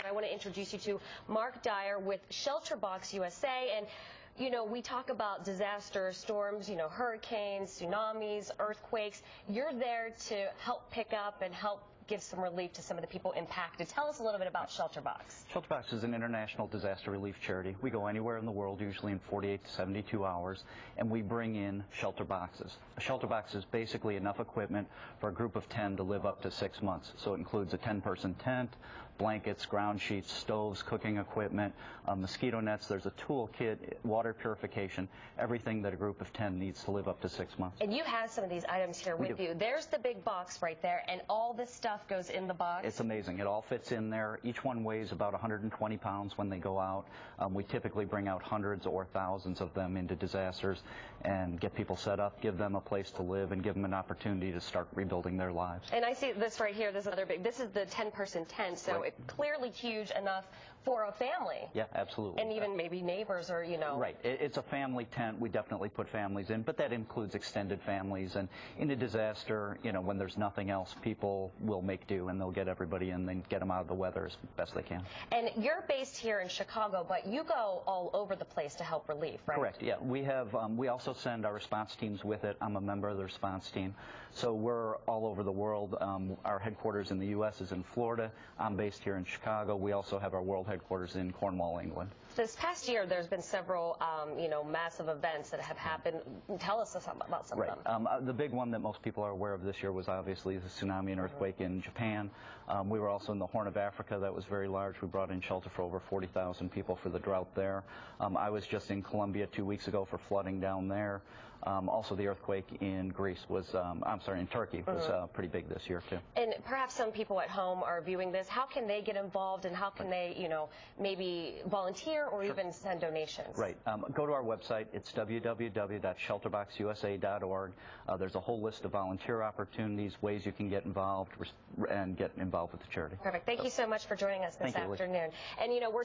and I want to introduce you to Mark Dyer with ShelterBox USA. And you know, we talk about disaster storms, you know, hurricanes, tsunamis, earthquakes. You're there to help pick up and help give some relief to some of the people impacted. Tell us a little bit about ShelterBox. ShelterBox is an international disaster relief charity. We go anywhere in the world, usually in 48 to 72 hours, and we bring in shelter boxes. A shelter box is basically enough equipment for a group of 10 to live up to 6 months. So it includes a 10-person tent, blankets, ground sheets, stoves, cooking equipment, mosquito nets. There's a toolkit, water purification, everything that a group of 10 needs to live up to 6 months. And you have some of these items here with you. There's the big box right there, and all this stuff goes in the box. It's amazing. It all fits in there. Each one weighs about 120 pounds when they go out. We typically bring out hundreds or thousands of them into disasters and get people set up, give them a place to live, and give them an opportunity to start rebuilding their lives. And I see this right here. This is another big. This is the 10-person tent, so right. It's clearly huge enough for a family. Yeah, absolutely. And even maybe neighbors or, you know. Right. It's a family tent. We definitely put families in, but that includes extended families. And in a disaster, you know, when there's nothing else, people will make do, and they'll get everybody in and get them out of the weather as best they can. And you're based here in Chicago, but you go all over the place to help relief, right? Correct. Yeah, we have. We also send our response teams with it. I'm a member of the response team, so we're all over the world. Our headquarters in the U.S. is in Florida. I'm based here in Chicago. We also have our world headquarters in Cornwall, England. This past year, there's been several, you know, massive events that have happened. Tell us about some of them. The big one that most people are aware of this year was obviously the tsunami and earthquake in Japan. We were also in the Horn of Africa. That was very large. We brought in shelter for over 40,000 people for the drought there. I was just in Colombia 2 weeks ago for flooding down there. Also, the earthquake in Greece was, in Turkey was pretty big this year too. And perhaps some people at home are viewing this. How can they get involved, and how can they, you know, maybe volunteer or even send donations? Right. Go to our website. It's www.shelterboxusa.org. There's a whole list of volunteer opportunities, ways you can get involved and get involved with the charity. Perfect. Thank you so much for joining us this afternoon. And you know, we're